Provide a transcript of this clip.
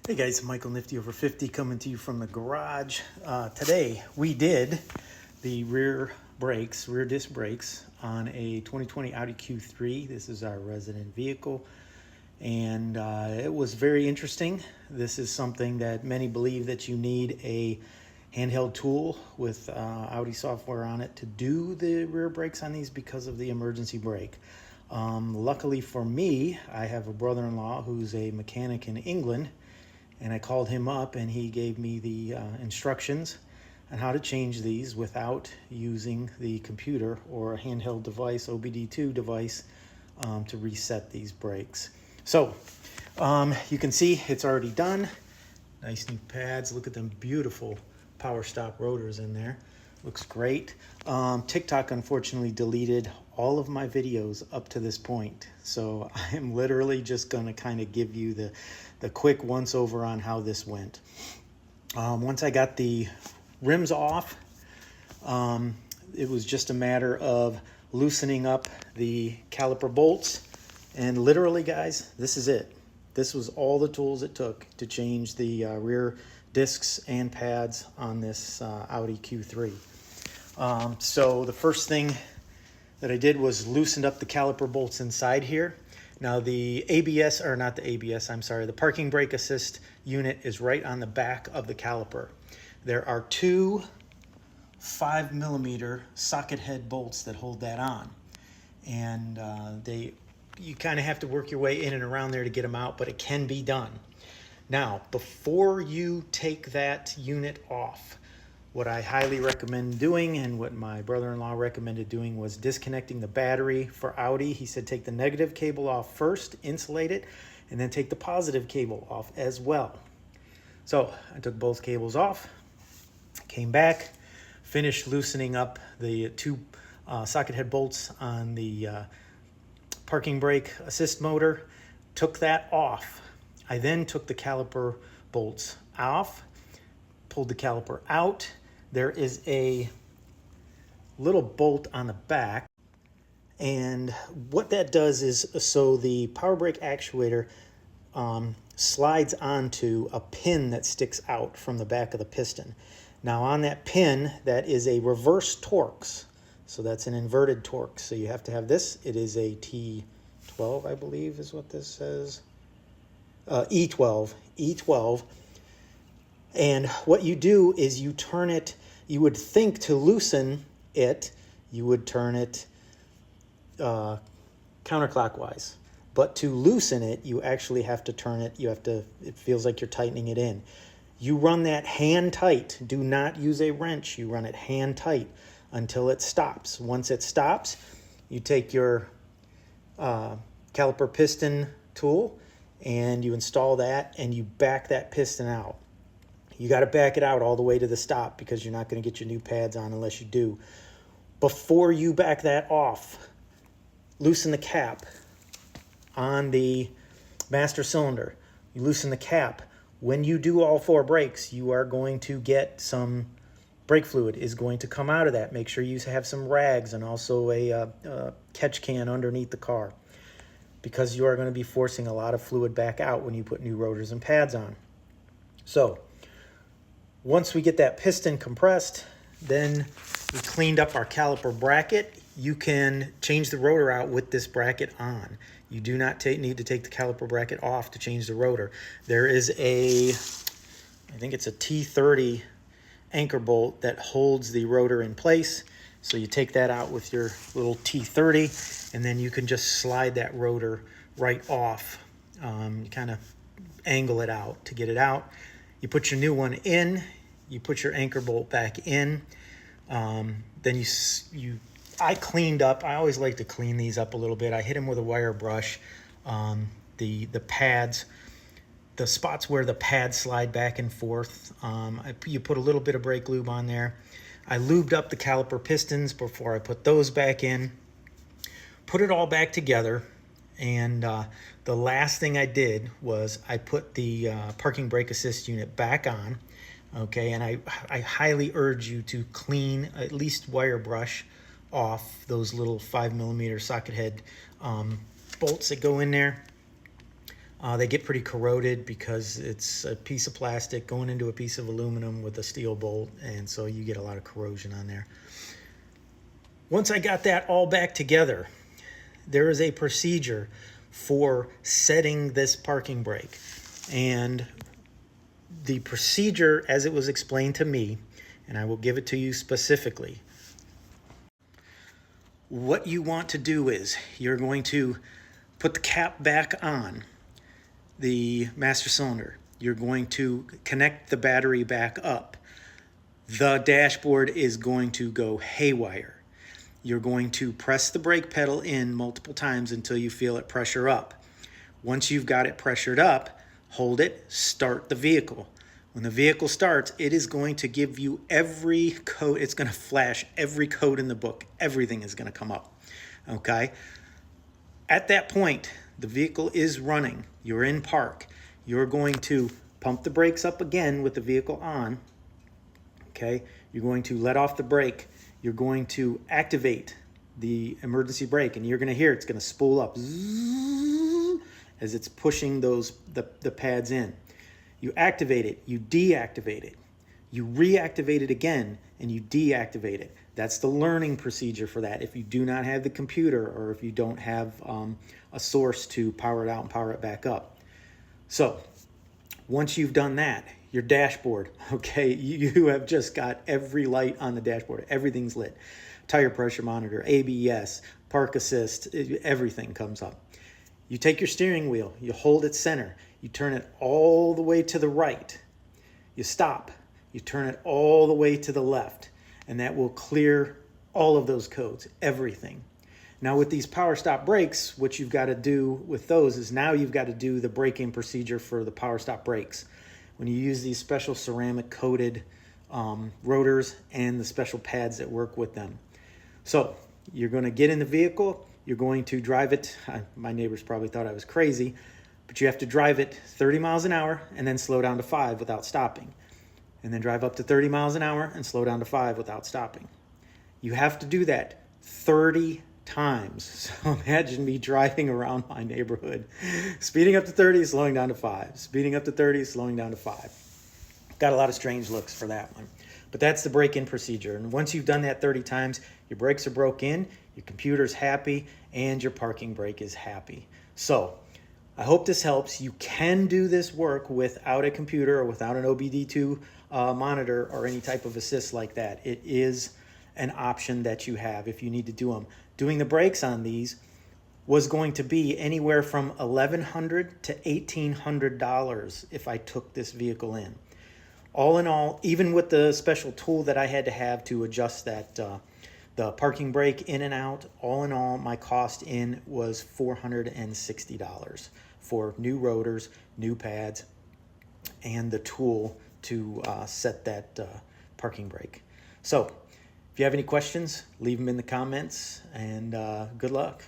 Hey guys, Michael Nifty over 50 coming to you from the garage. Today we did the rear disc brakes on a 2020 Audi Q3. This is our resident vehicle, and it was very interesting. This is something that many believe that you need a handheld tool with Audi software on it to do the rear brakes on these because of the emergency brake. Luckily for me, I have a brother-in-law who's a mechanic in England, and I called him up and he gave me the instructions on how to change these without using the computer or a handheld device, OBD2 device, to reset these brakes. So you can see it's already done. Nice new pads. Look at them beautiful power stop rotors in there. Looks great. TikTok unfortunately deleted all of my videos up to this point, so I am literally just going to kind of give you the quick once over on how this went. Once I got the rims off, it was just a matter of loosening up the caliper bolts, and literally, guys, this is it. This was all the tools it took to change the rear discs and pads on this Audi Q3. So the first thing that I did was loosened up the caliper bolts inside here. Now the the parking brake assist unit is right on the back of the caliper. There are two 5mm socket head bolts that hold that on, and you kind of have to work your way in and around there to get them out, but it can be done. Now, before you take that unit off, what I highly recommend doing, and what my brother-in-law recommended doing, was disconnecting the battery for Audi. He said take the negative cable off first, insulate it, and then take the positive cable off as well. So I took both cables off, came back, finished loosening up the two socket head bolts on the parking brake assist motor, took that off. I then took the caliper bolts off, pulled the caliper out. There is a little bolt on the back, and what that does is, so the power brake actuator slides onto a pin that sticks out from the back of the piston. Now on that pin, that is a reverse Torx, so that's an inverted Torx. So you have to have this. It is a T12, I believe is what this says. E12. And what you do is you turn it, you would think to loosen it, you would turn it counterclockwise. But to loosen it, you actually have to turn it, it feels like you're tightening it in. You run that hand tight. Do not use a wrench. You run it hand tight until it stops. Once it stops, you take your caliper piston tool and you install that, and you back that piston out. You got to back it out all the way to the stop, because you're not going to get your new pads on unless you do. Before you back that off, loosen the cap on the master cylinder. You loosen the cap. When you do all four brakes, you are going to get some brake fluid is going to come out of that. Make sure you have some rags and also a catch can underneath the car, because you are going to be forcing a lot of fluid back out when you put new rotors and pads on. So once we get that piston compressed, then we cleaned up our caliper bracket. You can change the rotor out with this bracket on. You do not need to take the caliper bracket off to change the rotor. There is I think it's a T30 anchor bolt that holds the rotor in place. So you take that out with your little T30, and then you can just slide that rotor right off. You kind of angle it out to get it out. You put your new one in, you put your anchor bolt back in. Then I cleaned up. I always like to clean these up a little bit. I hit them with a wire brush. The pads, the spots where the pads slide back and forth, you put a little bit of brake lube on there. I lubed up the caliper pistons before I put those back in. Put it all back together, and the last thing I did was I put the parking brake assist unit back on. Okay, and I highly urge you to clean, at least wire brush off those little 5mm socket head bolts that go in there. They get pretty corroded because it's a piece of plastic going into a piece of aluminum with a steel bolt, and so you get a lot of corrosion on there. Once I got that all back together, there is a procedure for setting this parking brake. And the procedure, as it was explained to me, and I will give it to you specifically, what you want to do is you're going to put the cap back on the master cylinder. You're going to connect the battery back up. The dashboard is going to go haywire. You're going to press the brake pedal in multiple times until you feel it pressure up. Once you've got it pressured up, hold it, start the vehicle. When the vehicle starts, it is going to give you every code. It's going to flash every code in the book. Everything is going to come up. Okay? At that point, the vehicle is running. You're in park. You're going to pump the brakes up again with the vehicle on. Okay? You're going to let off the brake. You're going to activate the emergency brake, and you're going to hear it's going to spool up as it's pushing the pads in. You activate it, you deactivate it, you reactivate it again, and you deactivate it. That's the learning procedure for that if you do not have the computer or if you don't have a source to power it out and power it back up. So once you've done that, your dashboard, okay, you have just got every light on the dashboard. Everything's lit. Tire pressure monitor, ABS, park assist, everything comes up. You take your steering wheel, you hold it center, you turn it all the way to the right, you stop, you turn it all the way to the left, and that will clear all of those codes, everything. Now with these power stop brakes, what you've got to do with those is now you've got to do the braking procedure for the power stop brakes. When you use these special ceramic coated rotors and the special pads that work with them. So you're going to get in the vehicle, you're going to drive it. My neighbors probably thought I was crazy, but you have to drive it 30 miles an hour and then slow down to 5 without stopping. And then drive up to 30 miles an hour and slow down to 5 without stopping. You have to do that 30 times. So imagine me driving around my neighborhood, speeding up to 30, slowing down to 5, speeding up to 30, slowing down to 5. Got a lot of strange looks for that one. But that's the break-in procedure. And once you've done that 30 times, your brakes are broke in, your computer's happy, and your parking brake is happy. So I hope this helps. You can do this work without a computer or without an OBD2 monitor or any type of assist like that. It is an option that you have if you need to do them. Doing the brakes on these was going to be anywhere from $1,100 to $1,800 if I took this vehicle in. All in all, even with the special tool that I had to have to adjust that the parking brake in and out, all in all, my cost in was $460 for new rotors, new pads, and the tool to set that parking brake. So if you have any questions, leave them in the comments, and good luck.